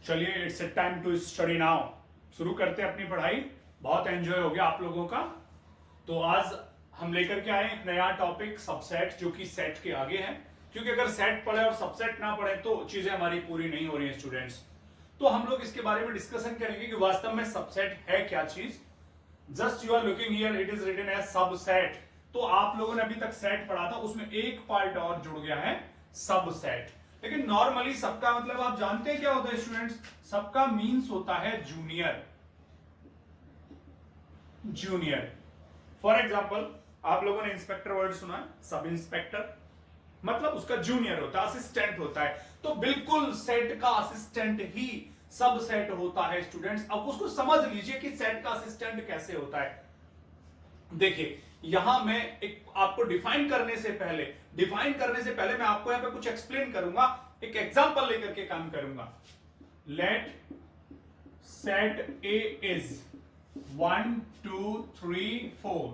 चलिए it's time to study now. शुरू करते हैं अपनी पढ़ाई। बहुत एंजॉय हो गया आप लोगों का। तो आज हम लेकर के आए एक नया टॉपिक सबसेट, जो कि सेट के आगे है, क्योंकि अगर सेट पढ़े और सबसेट ना पढ़े तो चीजें हमारी पूरी नहीं हो रही है स्टूडेंट्स। तो हम लोग इसके बारे में डिस्कशन करेंगे कि वास्तव में सबसेट है क्या चीज। Just you are looking here, it is written as subset. तो आप लोगों ने अभी तक सेट पढ़ा था, उसमें एक पार्ट और जुड़ गया है सबसेट। लेकिन नॉर्मली सबका मतलब आप जानते हैं क्या होता है स्टूडेंट्स? सबका मीन्स होता है जूनियर। जूनियर फॉर एग्जाम्पल आप लोगों ने इंस्पेक्टर वर्ड सुना है, सब इंस्पेक्टर मतलब उसका जूनियर होता है, असिस्टेंट होता है। तो बिल्कुल सेट का असिस्टेंट ही सब सेट होता है स्टूडेंट्स। अब उसको समझ लीजिए कि सेट का असिस्टेंट कैसे होता है। देखिए यहां मैं एक आपको डिफाइन करने से पहले मैं आपको यहां पे कुछ एक्सप्लेन करूंगा, एक एग्जांपल लेकर के काम करूंगा। Let set A is 1 2 3 4।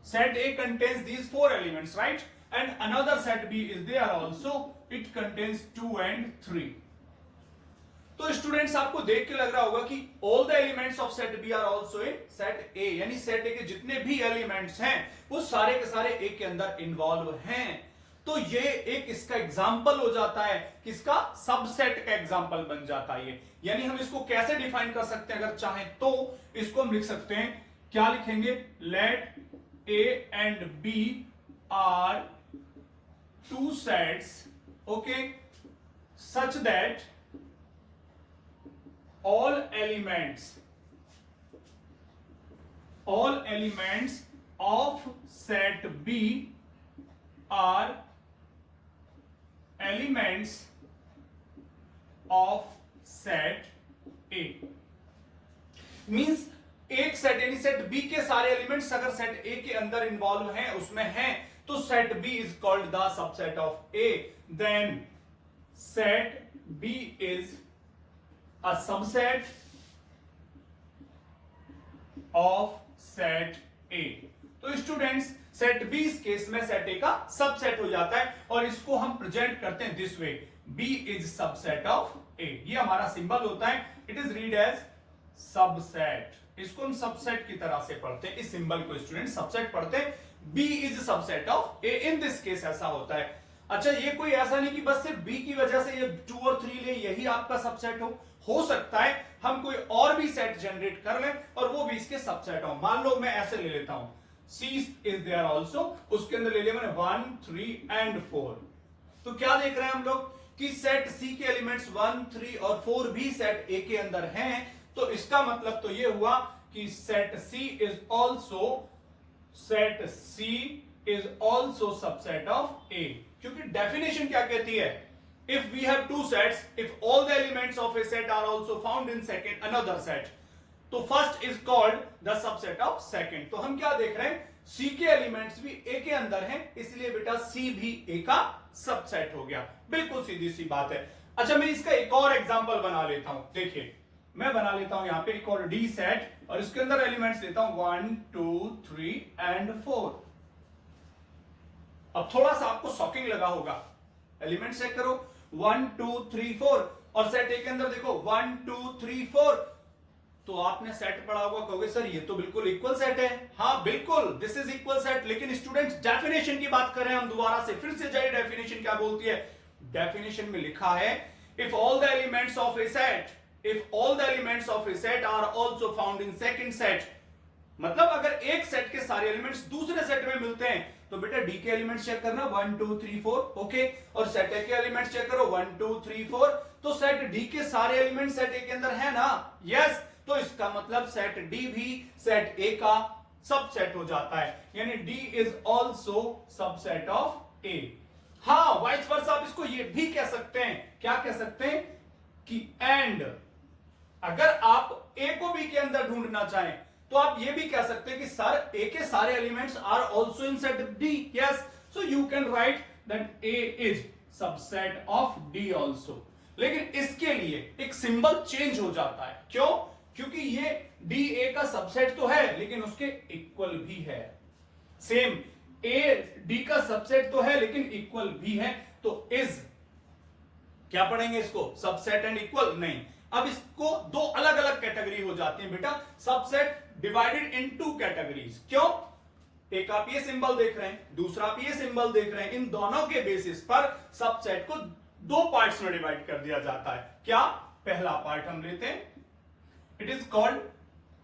set A contains these 4 elements, right? And another set B is there also, it contains 2 and 3. तो स्टूडेंट्स आपको देख के लग रहा होगा कि all the elements of set B are also in set A, यानी set A के जितने भी एलिमेंट्स हैं वो सारे के सारे ए के अंदर इन्वॉल्व हैं। तो ये एक इसका एग्जाम्पल हो जाता है, किसका? सबसेट का एग्जाम्पल बन जाता है ये। यानी हम इसको कैसे डिफाइन कर सकते हैं? अगर चाहें तो इसको हम लिख सकते हैं, क्या लिखेंगे? Let A and B are two sets, okay, such that all elements of set B are elements of set A. Means एक सेट यानी सेट बी के सारे एलिमेंट्स अगर सेट ए के अंदर इन्वॉल्व हैं, उसमें हैं, तो set B is called the subset of A. Then set B is a subset of set A. तो स्टूडेंट्स सेट बी इस केस में सेट ए का सबसेट हो जाता है, और इसको हम प्रेजेंट करते हैं this way, B is subset of A. ये हमारा सिंबल होता है, it is read as subset. इसको हम सबसेट की तरह से पढ़ते हैं, इस सिंबल को स्टूडेंट सबसेट पढ़ते हैं। B is subset of A, in this case ऐसा होता है। अच्छा, ये कोई ऐसा नहीं कि बस सिर्फ बी की वजह से ये 2 और 3 ले यही आपका सबसेट हो सकता है हम कोई और भी सेट जनरेट कर लें और वो भी इसके सबसेट हो। मान लो मैं ऐसे ले लेता हूं, C इज देयर आल्सो, उसके अंदर ले लिया मैंने 1 3 एंड 4। तो क्या देख रहे हैं हम लोग कि सेट C के एलिमेंट्स 1 3 और 4 भी सेट A के अंदर हैं। तो इसका मतलब तो ये हुआ कि set C is also subset of A, क्योंकि डेफिनेशन क्या कहती है? If we have two sets, if all the elements of a set are also found in second another set, तो first is called the subset of second। तो हम क्या देख रहे हैं? C के एलिमेंट्स भी A के अंदर हैं, इसलिए बेटा C भी A का सबसेट हो गया। बिल्कुल सीधी सी बात है। अच्छा, मैं इसका एक और एग्जांपल बना लेता हूं। देखिए मैं बना लेता हूं यहां पे एक और डी सेट, और इसके अंदर एलिमेंट्स लेता हूं 1 2 3 एंड 4। अब थोड़ा सा आपको शॉकिंग लगा होगा, एलिमेंट्स चेक करो 1 2 3 4, और सेट ए के अंदर देखो 1 2 3 4। तो आपने सेट पढ़ा होगा, कहोगे सर ये तो बिल्कुल इक्वल सेट है। हाँ बिल्कुल, दिस इज इक्वल सेट। लेकिन स्टूडेंट्स डेफिनेशन की बात करें हम दोबारा से, फिर से जाइए डेफिनेशन क्या बोलती है। डेफिनेशन में लिखा है, if all the elements of A set are also found in second set, मतलब अगर एक सेट के सारे एलिमेंट्स दूसरे सेट में मिलते हैं तो बेटा डी के एलिमेंट्स चेक करना 1 2 3 4, ओके, और सेट ए के एलिमेंट्स चेक करो 1 2 3 4। तो सेट डी के सारे एलिमेंट्स सेट ए के अंदर है ना? यस। तो इसका मतलब सेट डी भी सेट ए का सबसेट हो जाता है, यानी D is also subset of A. हाँ, वाइस वर्सा आप इसको ये भी कह सकते हैं, क्या कह सकते हैं कि एंड अगर आप ए को बी के अंदर ढूंढना चाहें तो आप ये भी कह सकते हैं कि सर ए के सारे elements are also in set D. Yes, so you can write that A is subset of D also. लेकिन इसके लिए एक सिंबल चेंज हो जाता है। क्यों? क्योंकि ये डी ए का सबसेट तो है लेकिन उसके इक्वल भी है। सेम ए डी का सबसेट तो है लेकिन इक्वल भी है, तो इज क्या पढ़ेंगे इसको, सबसेट एंड इक्वल नहीं। अब इसको दो अलग अलग कैटेगरी हो जाती है बेटा, subset divided in two categories. क्यों, एक आप ये सिंबल देख रहे हैं, दूसरा आप ये सिंबल देख रहे हैं, इन दोनों के बेसिस पर सबसेट को दो पार्ट्स में डिवाइड कर दिया जाता है। क्या, पहला पार्ट हम लेते हैं, it is called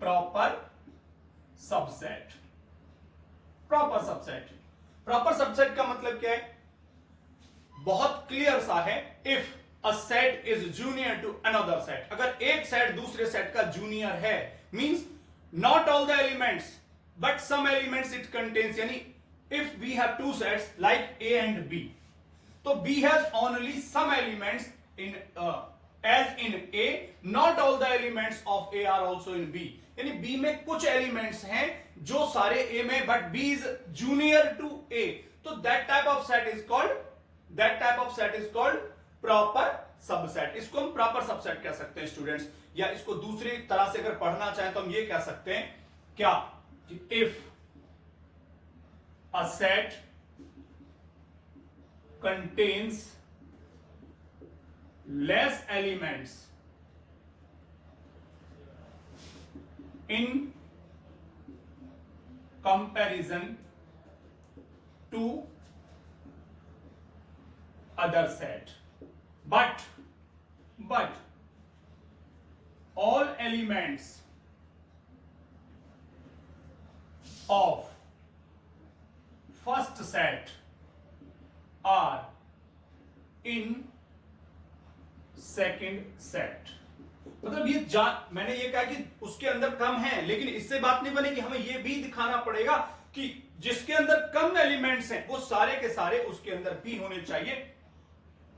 proper subset. Proper subset, proper subset का मतलब क्या है, बहुत क्लियर सा है, if a set is junior to another set, अगर एक सेट दूसरे सेट का जूनियर है, means not all the elements but some elements it contains, यानी if we have two sets like A and B, तो B has only some elements in as in A, not all the elements of A are also in B, यानी B में कुछ elements हैं जो सारे A में, but B is junior to A, तो that type of set is called proper subset। इसको हम proper subset कह सकते हैं स्टूडेंट्स, या इसको दूसरी तरह से अगर पढ़ना चाहें तो हम ये कह सकते हैं क्या, if a set contains less elements in comparison to other set, but all elements of first set are in second set। मतलब ये मैंने ये कहा कि उसके अंदर कम है, लेकिन इससे बात नहीं बनेगी, हमें ये भी दिखाना पड़ेगा कि जिसके अंदर कम एलिमेंट्स हैं वो सारे के सारे उसके अंदर भी होने चाहिए।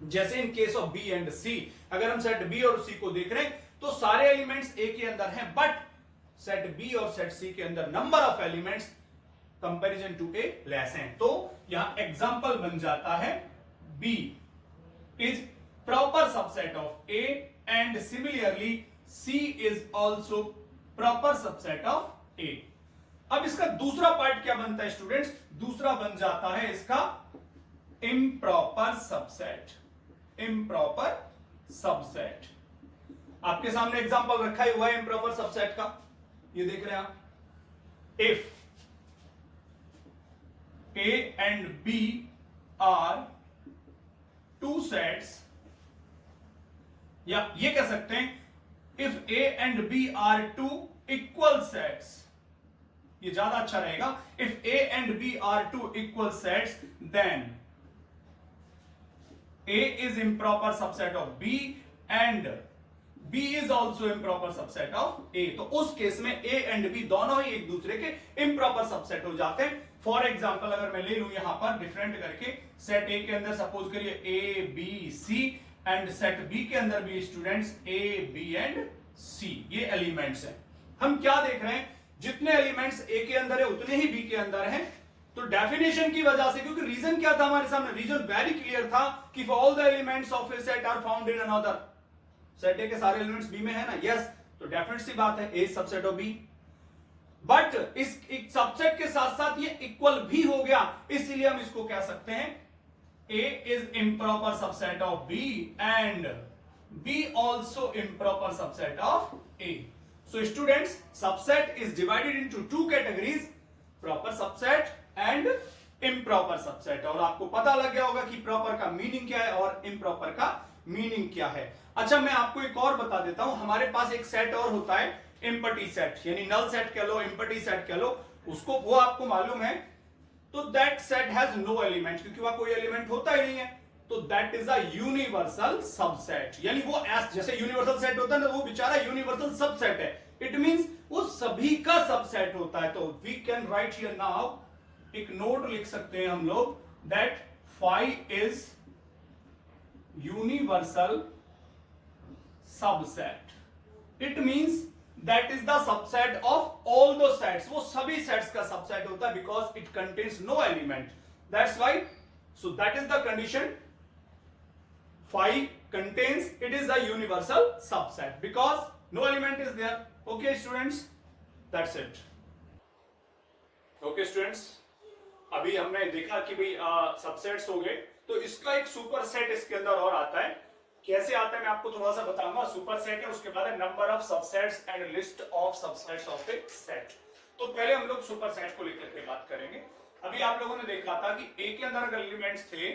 जैसे in case of B and C, अगर हम सेट बी और सी को देख रहे हैं तो सारे एलिमेंट्स ए के अंदर हैं, बट सेट बी और सेट सी के अंदर number of elements comparison to A less हैं। तो यहां एग्जांपल बन जाता है B is proper subset of A and similarly C is also proper subset of A। अब इसका दूसरा पार्ट क्या बनता है स्टूडेंट्स, दूसरा बन जाता है इसका इम्प्रॉपर सबसेट। इम्प्रॉपर सबसेट आपके सामने एग्जांपल रखा ही हुआ है इम्प्रॉपर सबसेट का, ये देख रहे हैं आप, if A and B are two sets, या ये कह सकते हैं if A and B are two equal sets, ये ज्यादा अच्छा रहेगा, if A and B are two equal sets then A is improper subset of B and B is also improper subset of A। तो उस case में A and B दोनों ही एक दूसरे के improper subset हो जाते हैं। फॉर एग्जाम्पल अगर मैं ले लूं यहां पर डिफरेंट करके, सेट ए के अंदर सपोज करिए A B C and set B के अंदर भी students A B and C, ये एलिमेंट्स हैं। हम क्या देख रहे हैं, जितने एलिमेंट्स ए के अंदर है उतने ही बी के अंदर हैं। तो डेफिनेशन की वजह से, क्योंकि रीजन क्या था हमारे सामने, रीजन वेरी क्लियर था कि all the elements of A set are found in another set, A के सारे एलिमेंट्स बी में है ना, यस, तो डेफिनेट सी बात है ए सबसेट ऑफ बी। बट इस सबसेट के साथ साथ ये इक्वल भी हो गया, इसलिए हम इसको कह सकते हैं A is improper subset of B and B also improper subset of A। So students, subset is divided into two categories, proper subset and improper subset। और आपको पता लग गया होगा कि proper का मीनिंग क्या है और improper का मीनिंग क्या है। अच्छा, मैं आपको एक और बता देता हूं, हमारे पास एक सेट और होता है एम्पटी सेट, यानी नल सेट कह लो, एम्पटी सेट कह लो, उसको वो आपको मालूम है, तो that set has no element, क्योंकि वहां कोई एलिमेंट होता ही नहीं है, तो that is a universal subset. यानी वो जैसे यूनिवर्सल सेट होता है ना, वो बेचारा यूनिवर्सल सबसेट है, इट मींस वो सभी का सबसेट होता है। तो we can write here now, एक नोट लिख सकते हैं हम लोग, that phi is universal subset. It means that is the subset of all those sets, वो सभी sets का subset होता है, because it contains no element, that's why, so that is the condition, phi contains, it is a universal subset because no element is there। okay students, that's it। okay students, अभी हमने देखा कि भाई subsets हो गए, तो इसका एक सुपर सेट इसके अंदर और आता है, कैसे आता है मैं आपको थोड़ा सा बताऊंगा। सुपर सेट है, उसके बाद है number of subsets and list of subsets of A set. तो पहले हम लोग सुपर सेट को लेकर के बात करेंगे। अभी आप लोगों ने देखा था कि ए के अंदर अगर एलिमेंट्स थे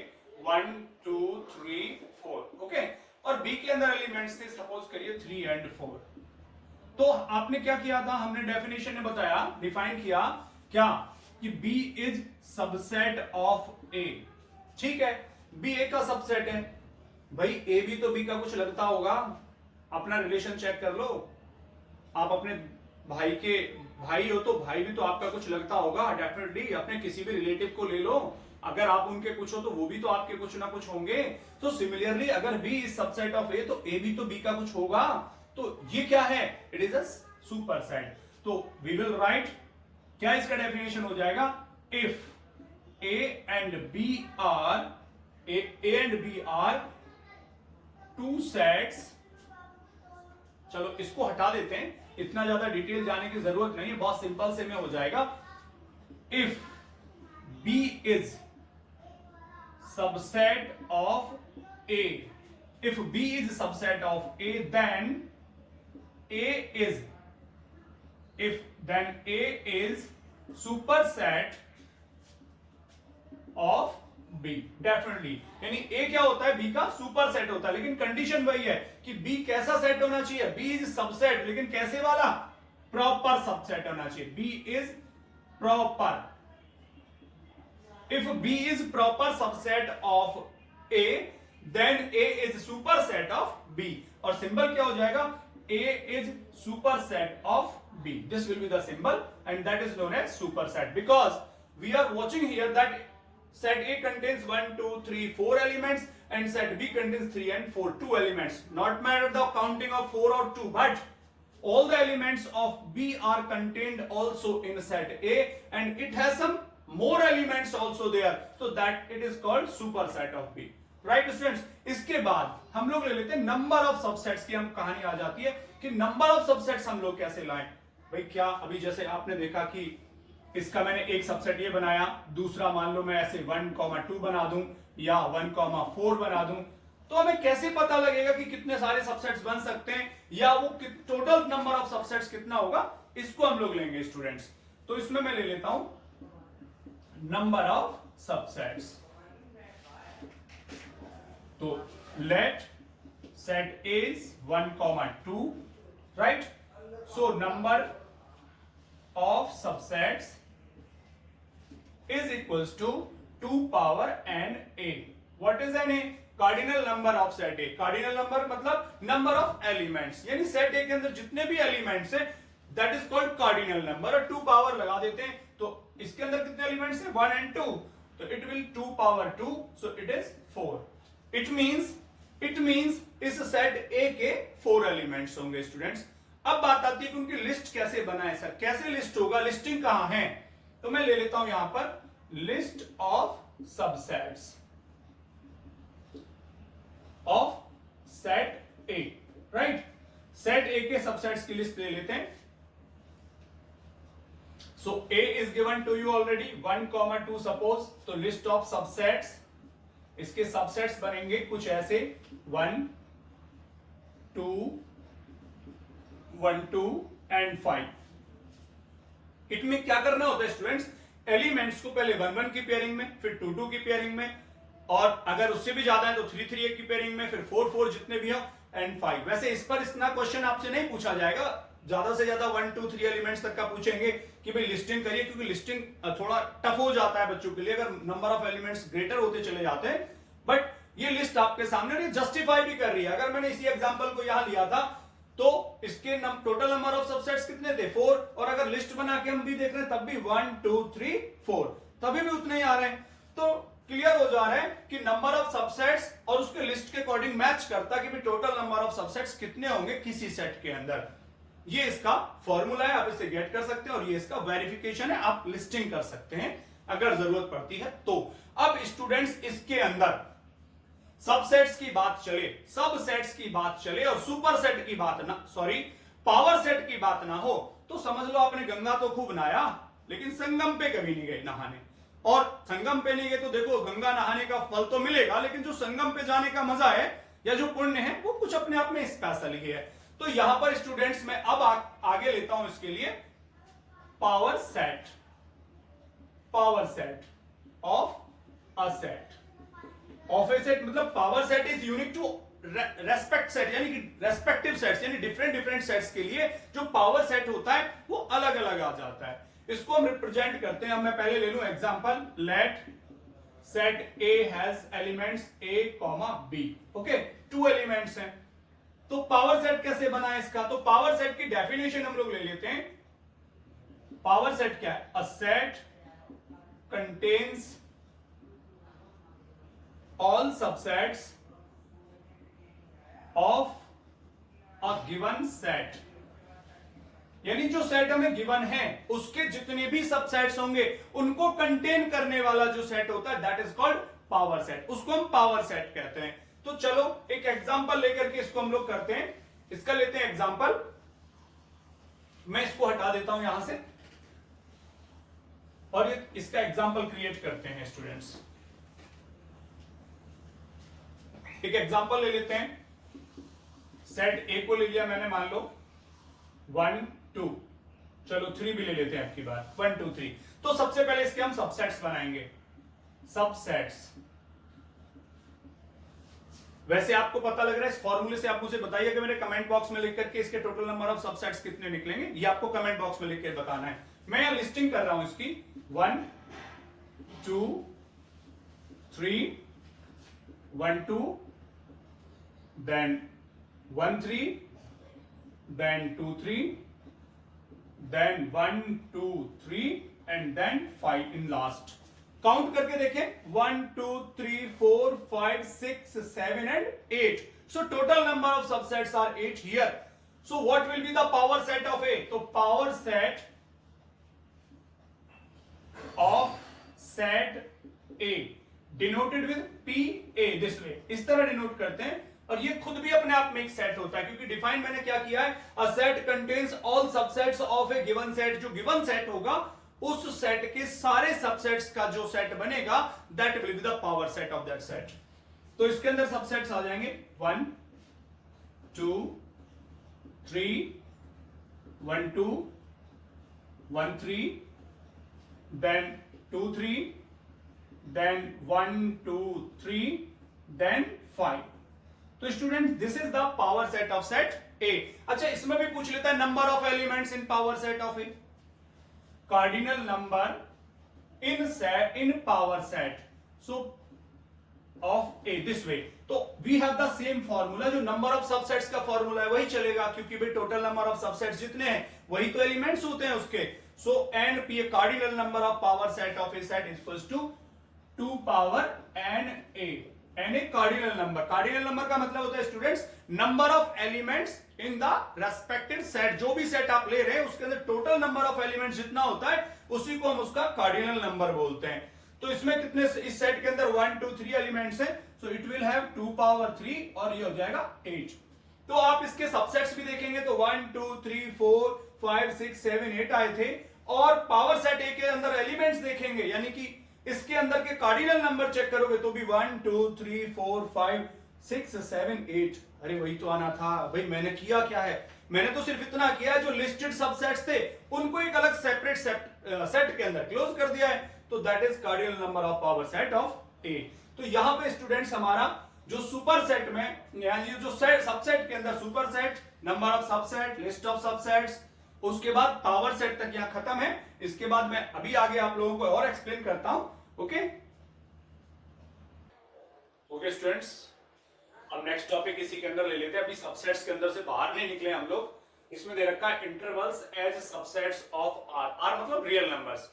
1 2 3 4, ओके, और बी के अंदर एलिमेंट्स थे सपोज करिए 3 एंड 4। तो आपने क्या किया था, हमने डेफिनेशन में बताया, डिफाइन किया क्या कि बी इज सबसेट ऑफ ए। ठीक है, बी ए का सबसेट है। भाई ए भी तो बी का कुछ लगता होगा, अपना रिलेशन चेक कर लो। आप अपने भाई के भाई हो तो भाई भी तो आपका कुछ लगता होगा डेफिनेटली। अपने किसी भी रिलेटिव को ले लो, अगर आप उनके कुछ हो तो वो भी तो आपके कुछ ना कुछ होंगे। तो सिमिलरली अगर B is subset of A तो ए भी तो बी का कुछ होगा। तो ये क्या है, it is a super set. तो वी विल राइट, क्या इसका डेफिनेशन हो जाएगा, if A and B are two sets. चलो इसको हटा देते हैं, इतना ज्यादा डिटेल जाने की जरूरत नहीं है, बहुत सिंपल से में हो जाएगा। If B is subset of A, if B is subset of A then A is, if then A is superset of B, definitely। यानी A क्या होता है, B का सुपर सेट होता है, लेकिन कंडीशन वही है कि B कैसा सेट होना चाहिए, B इज सबसेट, लेकिन कैसे वाला, प्रॉपर सबसेट होना चाहिए। B is proper, if B is proper subset of A then A is superset of B, और सिंबल क्या हो जाएगा, A is superset of B. This will be the symbol and that is known as superset, because we are watching here that set A contains 1 2 3 4 elements and set B contains 3 and 4 2 elements. Not matter the counting of 4 or 2, but all the elements of B are contained also in set A and it has some more elements also there, so that it is called superset of B. Right students, इसके बाद हम लोग ले लेते हैं number of subsets की। हम कहानी आ जाती है कि नंबर ऑफ सबसेट्स हम लोग कैसे लाएं। भाई क्या अभी जैसे आपने देखा कि इसका मैंने एक सबसेट ये बनाया, दूसरा मान लो मैं ऐसे 1,2 बना दूं या 1,4 बना दूं, तो हमें कैसे पता लगेगा कि कितने सारे सबसेट्स बन सकते हैं या वो टोटल नंबर ऑफ सबसेट्स कितना होगा, इसको हम लोग लेंगे स्टूडेंट्स। तो इसमें मैं ले लेता हूं नंबर ऑफ सबसेट्स। तो let set A is 1, 2, right? So number of subsets is equals to 2 power n A. What is n A? Cardinal number of set A. Cardinal number मतलब number of elements, यानी set A के अंदर जितने भी elements है that is called cardinal number। और 2 power लगा देते हैं, तो इसके अंदर कितने elements है, 1 and 2, तो it will 2 power 2, so it is 4। It means इस सेट A के 4 एलिमेंट्स होंगे स्टूडेंट्स। अब बात आती है कि उनकी लिस्ट कैसे बनाए सर, कैसे लिस्ट होगा, लिस्टिंग कहां है। तो मैं ले लेता हूं यहां पर list of subsets of set A, right. Set A के सबसेट्स की लिस्ट ले लेते हैं। सो A is given to you already 1, 2 suppose, तो लिस्ट ऑफ सबसेट्स, इसके सबसेट्स बनेंगे कुछ ऐसे 1 2 1 2 एंड 5। इनमें क्या करना होता है स्टूडेंट्स, एलिमेंट्स को पहले 1 1 की पेयरिंग में, फिर 2 2 की पेयरिंग में, और अगर उससे भी ज्यादा है तो 3 3 की पेयरिंग में, फिर 4 4 जितने भी हो एंड 5। वैसे इस पर इतना क्वेश्चन आपसे नहीं पूछा जाएगा, ज्यादा से ज्यादा 1 2 3 एलिमेंट्स तक का पूछेंगे कि भाई लिस्टिंग करिए, क्योंकि लिस्टिंग थोड़ा टफ हो जाता है बच्चों के लिए अगर नंबर ऑफ एलिमेंट्स ग्रेटर होते चले जाते हैं। बट ये लिस्ट आपके सामने जस्टिफाई भी कर रही है। अगर मैंने इसी एग्जांपल को यहां लिया था तो इसके टोटल नंबर ऑफ सबसेट्स कितने थे, 4, और अगर लिस्ट बना के हम भी देख रहे हैं तब भी 1 2 3 4, तभी भी उतने ही आ रहे हैं। तो क्लियर हो जा रहा है कि नंबर ऑफ सबसेट्स और उसके लिस्ट के अकॉर्डिंग मैच करता है कि भी टोटल नंबर ऑफ सबसेट्स कितने होंगे किसी सेट के अंदर। ये इसका फॉर्मूला है, आप इसे गेट कर सकते हैं, और ये इसका वेरिफिकेशन है, आप लिस्टिंग कर सकते हैं अगर जरूरत पड़ती है तो। अब स्टूडेंट्स इसके अंदर सबसेट्स की बात चले, सबसेट्स की बात चले और सुपर सेट की बात ना, सॉरी पावर सेट की बात ना हो, तो समझ लो आपने गंगा तो खूब नहाया लेकिन संगम पे कभी नहीं गए नहाने। और संगम पे नहीं गए तो देखो गंगा नहाने का फल तो मिलेगा, लेकिन जो संगम पे जाने का मजा है या जो पुण्य है वो कुछ अपने आप में स्पेशल ही है। तो यहां पर स्टूडेंट्स मैं अब आगे लेता हूं इसके लिए power set of a set of A set, मतलब power set is unique to respect set, यानी कि रेस्पेक्टिव सेट्स, यानी डिफरेंट सेट्स के लिए जो पावर सेट होता है वो अलग अलग आ जाता है। इसको हम रिप्रेजेंट करते हैं। अब मैं पहले ले लूं example, let set A has elements A comma B. Okay, 2 elements हैं। तो पावर सेट कैसे बना है इसका? तो पावर सेट की डेफिनेशन हम लोग ले लेते हैं। पावर सेट क्या है? A set contains all subsets of a given set, यानी जो सेट हमें गिवन है उसके जितने भी सबसेट्स होंगे उनको कंटेन करने वाला जो सेट होता है that is called power set, उसको हम पावर सेट कहते हैं। तो चलो एक एग्जांपल लेकर के इसको हम लोग करते हैं। इसका लेते हैं एग्जांपल, मैं इसको हटा देता हूं यहां से और इसका एग्जांपल क्रिएट करते हैं स्टूडेंट्स। एक एग्जांपल ले लेते हैं। सेट ए को ले लिया मैंने, मान लो 1 2, चलो 3 भी ले लेते हैं आपकी बात, 1 2 3। तो सबसे पहले इसके हम सबसेट्स बनाएंगे। सबसेट्स, वैसे आपको पता लग रहा है इस फॉर्मूले से, आप मुझे बताइए कि मेरे कमेंट बॉक्स में लिख करके इसके टोटल नंबर ऑफ सबसेट्स कितने निकलेंगे, ये आपको कमेंट बॉक्स में लिख के बताना है। मैं यहां लिस्टिंग कर रहा हूं इसकी 1 2 3 1 2 then 1 3 then 2 3 then 1 2 3 and then 5 in last। Count करके देखें 1 2 3 4 5 6 7 and 8। so total number of subsets are 8 here। so what will be the power set of A? तो power set of set A denoted with PA this way, इस तरह denote करते हैं। और ये खुद भी अपने आप में एक सेट होता है, क्योंकि डिफाइन मैंने क्या किया है, a set contains all subsets of A given set. जो गिवन सेट होगा उस सेट के सारे सबसेट्स का जो सेट बनेगा that will be the power set of that set. तो इसके अंदर सबसेट्स आ जाएंगे 1 2 3 1 2 1 3 then 2 3 then 1 2 3 then 5। तो student this is the power set of set A. अच्छा, इसमें भी पूछ लेता है number of elements in power set of A, cardinal number in power set so of A this way. तो we have the same formula, जो number of subsets का formula है वही चलेगा, क्योंकि भाई टोटल नंबर ऑफ सबसेट्स जितने हैं वही तो एलिमेंट्स होते हैं उसके। So N P A cardinal number of power set of A set is equals to 2 power N A. N A cardinal number, cardinal number का मतलब होता है students number of elements in the respective set. जो भी set आप ले रहे हैं उसके अंदर टोटल नंबर ऑफ एलिमेंट्स जितना होता है उसी को हम उसका कार्डिनल नंबर बोलते हैं। तो इसमें कितने, इस सेट के अंदर 1 2 3 एलिमेंट्स हैं, so it will have 2 power 3 और ये हो जाएगा 8। तो आप इसके सबसेट्स भी देखेंगे तो 1 2 3 4 5 6 7 8 आए थे, और पावर सेट ए के अंदर एलिमेंट्स देखेंगे यानी कि इसके अंदर के कार्डिनल नंबर चेक करोगे तो भी 1 2 3 4 5 6 7 8। अरे वही तो आना था भाई, मैंने किया क्या है, मैंने तो सिर्फ इतना किया है जो लिस्टेड सबसेट्स थे उनको एक अलग सेपरेट सेट के अंदर क्लोज कर दिया है। तो that is cardinal number of power set of A. तो यहां पे स्टूडेंट्स हमारा जो सुपर सेट में, यानी जो सेट सबसेट के अंदर super set, number of subset, list of subsets, उसके बाद पावर सेट तक यहां खत्म है। इसके बाद मैं अभी आगे आप लोगों को और एक्सप्लेन करता हूं। ओके ओके स्टूडेंट्स, अब नेक्स्ट टॉपिक इसी के अंदर ले लेते हैं। अभी सबसेट्स के अंदर से बाहर नहीं निकले हम लोग। इसमें दे रखा है intervals as subsets of R, R मतलब रियल नंबर्स।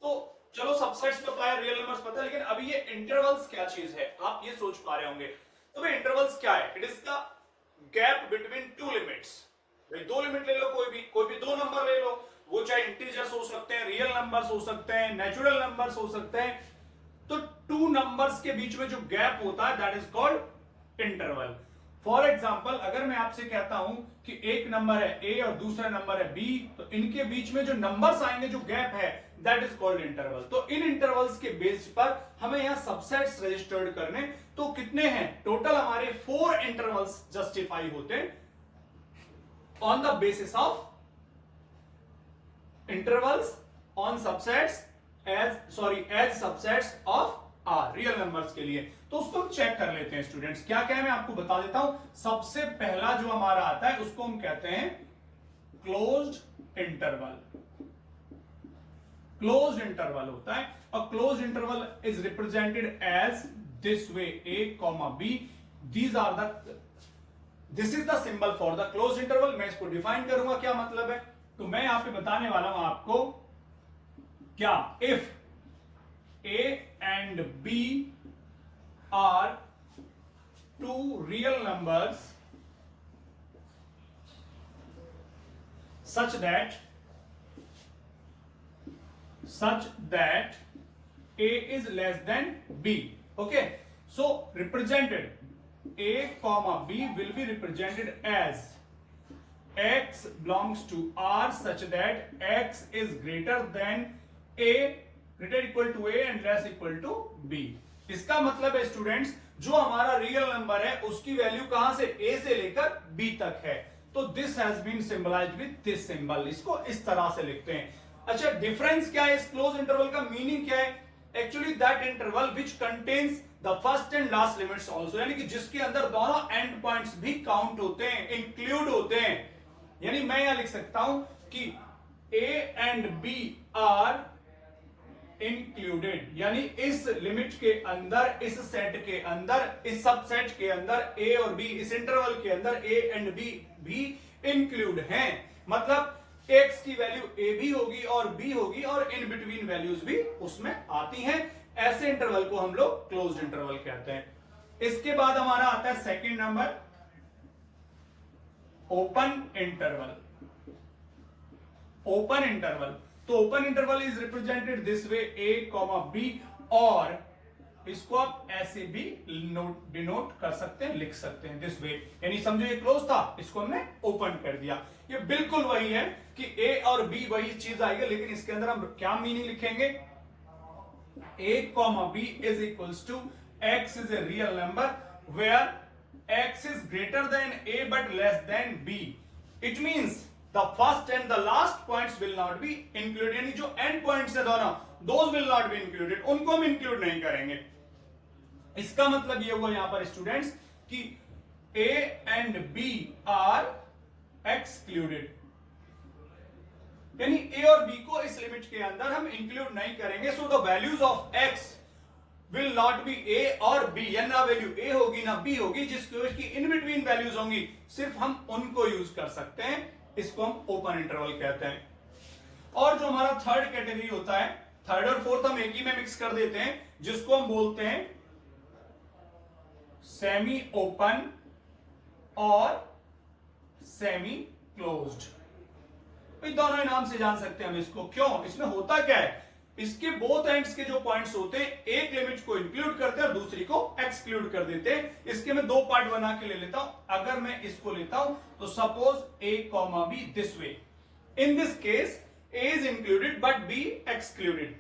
तो चलो सबसेट्स पता है, रियल नंबर्स पता है, लेकिन अभी ये इंटरवल्स क्या चीज है आप ये सोच पा रहे होंगे। तो भाई इंटरवल्स क्या है? It is the gap between 2 limits. भाई 2 लिमिट ले लो, कोई भी 2 नंबर ले लो, वो चाहे इंटीजर्स हो सकते हैं, रियल नंबर्स हो सकते हैं, नेचुरल नंबर्स हो सकते हैं। तो 2 नंबर्स के बीच में जो गैप होता है that is called interval. For example अगर मैं आपसे कहता हूं कि एक नंबर है ए और दूसरा नंबर है बी, तो इनके बीच में जो नंबर्स आएंगे, जो गैप है, दैट इज कॉल्ड इंटरवल। तो इन इंटरवल्स के बेस पर हमें यहां सबसेट्स रजिस्टर्ड करने, तो कितने हैं टोटल, हमारे 4 इंटरवल्स जस्टिफाई होते हैं on the basis of intervals on subsets as subsets of R, real numbers के लिए। तो उसको हम चेक कर लेते हैं स्टूडेंट्स, क्या क्या है मैं आपको बता देता हूं। सबसे पहला जो हमारा आता है उसको हम कहते हैं क्लोज्ड इंटरवल। क्लोज्ड इंटरवल होता है, और closed interval is represented as this way, a comma B, this is the symbol for the closed interval. मैं इसको डिफाइन करूंगा क्या मतलब है, तो मैं यहां पे बताने वाला हूं आपको क्या, if a and b are two real numbers such that a is less than b. Okay, so represented a comma b will be represented as x belongs to r such that x is greater than a, greater equal to a and less equal to b. इसका मतलब है students, जो हमारा real number है उसकी value कहां से, a से लेकर b तक है, तो this has been symbolized with this symbol. इसको इस तरह से लिखते हैं। अच्छा, डिफरेंस क्या है, इस क्लोज इंटरवल का मीनिंग क्या है, actually that interval which contains the first and last limits also, यानी कि जिसके अंदर दोनों एंड पॉइंट्स भी काउंट होते हैं, इंक्लूड होते हैं। यानी मैं यहां लिख सकता हूं कि a and b are included, यानी इस लिमिट के अंदर, इस सेट के अंदर, इस सबसेट के अंदर a और b, इस इंटरवल के अंदर a एंड b भी इंक्लूड हैं। मतलब x की वैल्यू a भी होगी और b होगी, और इन बिटवीन वैल्यूज भी उसमें आती हैं। ऐसे इंटरवल को हम लोग क्लोज्ड इंटरवल कहते हैं। इसके बाद हमारा आता है second number, open interval. Open interval, तो open interval is represented this way, a comma b, और इसको आप ऐसे भी डिनोट कर सकते हैं, लिख सकते हैं दिस वे। यानी समझो ये क्लोज था, इसको हमने ओपन कर दिया। ये बिल्कुल वही है कि a और b वही चीज आएगी, लेकिन इसके अंदर हम क्या मीनिंग लिखेंगे, a comma b is equals to x is a real number where x is greater than a but less than b. It means the first and the last points will not be included, यानी जो end points है दोनों, those will not be included, उनको हम include नहीं करेंगे। इसका मतलब ये हुआ यहां पर स्टूडेंट्स कि a and b are excluded, यानी a और b को इस लिमिट के अंदर हम इंक्लूड नहीं करेंगे। So the values of x will not be a और b, या ना वैल्यू a होगी ना b होगी, जिसकी इन बिटवीन वैल्यूज होंगी, सिर्फ हम उनको यूज कर सकते हैं। इसको हम ओपन इंटरवल कहते हैं। और जो हमारा थर्ड कैटेगरी होता है, थर्ड और फोर्थ हम एक ही में मिक्स कर देते हैं, जिसको हम बोलते हैं सेमी ओपन और सेमी क्लोज्ड। दोनों नाम से जान सकते हैं हम इसको। क्यों, इसमें होता क्या है, इसके बोथ एंड्स के जो पॉइंट्स होते हैं, एक लिमिट को इंक्लूड करते हैं और दूसरी को एक्सक्लूड कर देते हैं। इसके मैं दो पार्ट बना के ले लेता हूं। अगर मैं इसको लेता हूं तो suppose a comma b this way, in this case a is included but b excluded,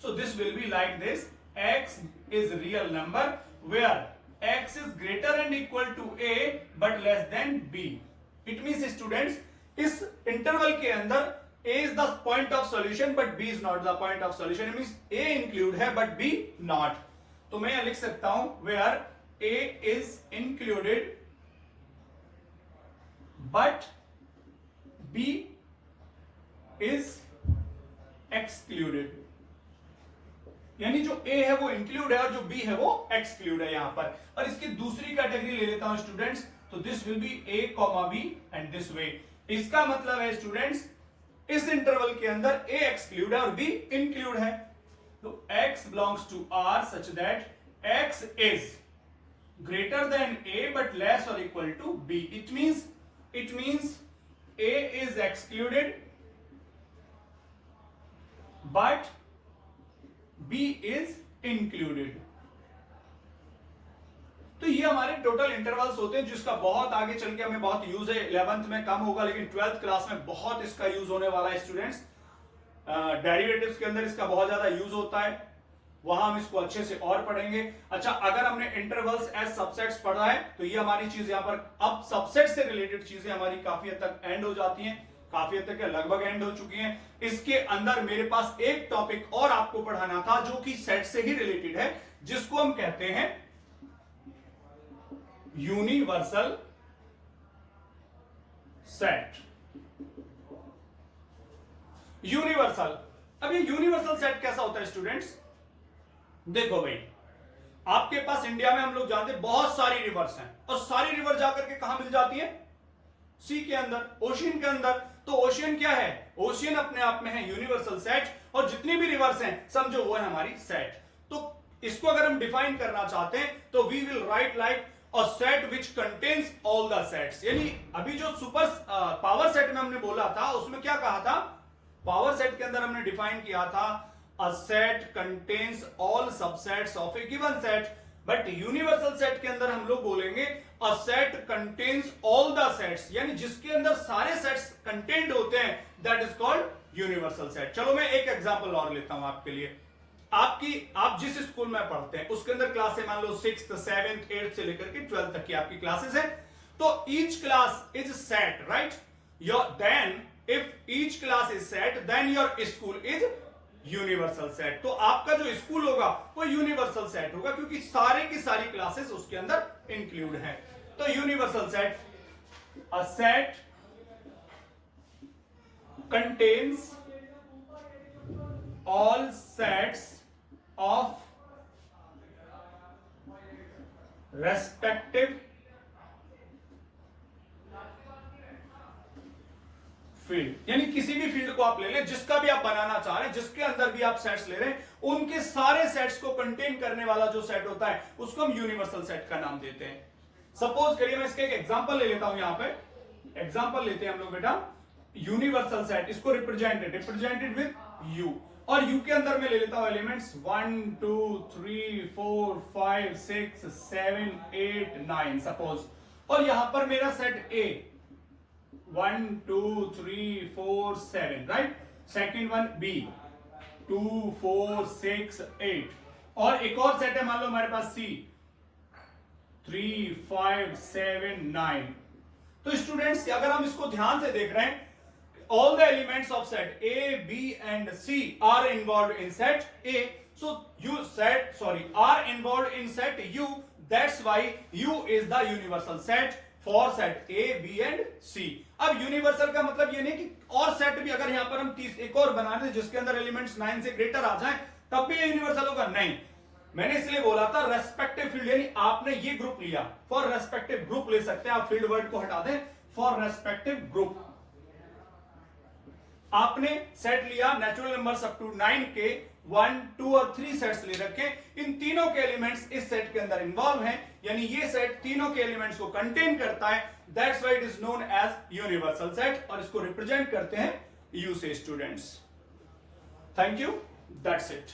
so this will be like this, x is real number where x is greater and equal to a but less than b. It means students, इस interval के अंदर a is the point of solution but b is not the point of solution. It means a include है but b not. तो मैं यहां लिख सकता हूं where a is included but b is excluded, यानी जो a है वो इंक्लूड है और जो b है वो एक्सक्लूड है यहां पर। और इसकी दूसरी कैटेगरी ले लेता हूं स्टूडेंट्स, तो this will be a comma b and this way. इसका मतलब है स्टूडेंट्स, इस इंटरवल के अंदर a एक्सक्लूड है और b इंक्लूड है, तो x belongs to r such that x is greater than a but less or equal to b. It means a is excluded but b is included. तो तो ये हमारे टोटल इंटरवल्स होते हैं जिसका बहुत आगे चल के हमें बहुत यूज है। 11th में कम होगा लेकिन 12th क्लास में बहुत इसका यूज होने वाला है स्टूडेंट्स। डेरिवेटिव्स के अंदर इसका बहुत ज्यादा यूज होता है, वहां हम इसको अच्छे से और पढ़ेंगे। अच्छा, अगर हमने इंटरवल्स एज सबसेट्स पढ़ा है तो ये हमारी चीज यहां पर अब सबसेट से रिलेटेड चीजें हमारी काफी हद तक एंड हो जाती हैं, काफी हद तक लगभग एंड हो चुकी हैं। इसके अंदर मेरे पास एक टॉपिक और आपको पढ़ाना था जो कि सेट से ही रिलेटेड है, जिसको हम कहते हैं यूनिवर्सल सेट। यूनिवर्सल, अब ये यूनिवर्सल सेट कैसा होता है स्टूडेंट्स? देखो भाई, आपके पास इंडिया में हम लोग जानते हैं बहुत सारी रिवर्स हैं और सारी रिवर जाकर के कहां मिल जाती है? सी के अंदर, ओशियन के अंदर। तो ओशियन क्या है? ओशियन अपने आप में है यूनिवर्सल सेट और जितनी भी रिवर्स हैं समझो वो है हमारी सेट। तो इसको अगर हम डिफाइन करना चाहते हैं तो we will write like a set which contains all the sets. यानी अभी जो सुपर पावर सेट में हमने बोला था उसमें क्या कहा था? पावर सेट के अंदर हमने डिफाइन किया था a set contains all subsets of a given set, but universal set के अंदर हम लोग बोलेंगे a set contains all the sets, यानी जिसके अंदर सारे सेट्स कंटेंट होते हैं, that is called universal set। चलो मैं एक एग्जांपल और लेता हूं आपके लिए। आप जिस स्कूल में पढ़ते हैं उसके अंदर क्लासें मान लो 6th 7th 8th से लेकर के 12th तक की आपकी क्लासेस है, तो each class is set, right? then if each class is set, then your school is universal set. तो आपका जो स्कूल होगा वो यूनिवर्सल सेट होगा क्योंकि सारे की सारी क्लासेस उसके अंदर इंक्लूड हैं। तो universal set, a set contains all sets of respective field, यानी किसी भी फील्ड को आप ले लें, जिसका भी आप बनाना चाह रहे हैं, जिसके अंदर भी आप सेट्स ले रहे हैं, उनके सारे सेट्स को कंटेन करने वाला जो सेट होता है उसको हम यूनिवर्सल सेट का नाम देते हैं। सपोज करिए मैं इसका एक एग्जांपल ले लेता हूं, यहां पे एग्जांपल लेते हैं हम लोग बेटा। यूनिवर्सल सेट, इसको रिप्रेजेंटेड विद यू, और यू के अंदर मैं ले लेता हूं एलिमेंट्स 1 2 3 4 5 6 7 8 9 सपोज, और यहां पर मेरा set A 1 2 3 4 7, right? Second one B 2 4 6 8, और एक और सेट है मान लो हमारे पास सी 3 5 7 9। तो स्टूडेंट्स अगर हम इसको ध्यान से देख रहे हैं, all the elements of set A, B and C are involved in set A, so are involved in set U, that's why U is the universal set for set A, B and C। अब universal का मतलब ये नहीं कि और set भी अगर यहां पर हम 30 एक और बना दें जिसके अंदर एलिमेंट्स 9 से ग्रेटर आ जाएं तब भी ये यूनिवर्सल होगा, नहीं। मैंने इसलिए बोला था रेस्पेक्टिव फील्ड, यानी आपने ये ग्रुप लिया, फॉर रेस्पेक्टिव ग्रुप ले सकते हैं आप, फील्ड वर्ड को हटा दें, फॉर रेस्पेक्टिव ग्रुप आपने सेट लिया नेचुरल नंबर्स अप टू 9 के 1 2 और 3 सेट्स ले रखे, इन तीनों के एलिमेंट्स इस सेट के अंदर इन्वॉल्व हैं, यानी ये सेट तीनों के एलिमेंट्स को कंटेन करता है, that's why it is known as universal set, और इसको रिप्रेजेंट करते हैं यू से students. Thank you, that's it.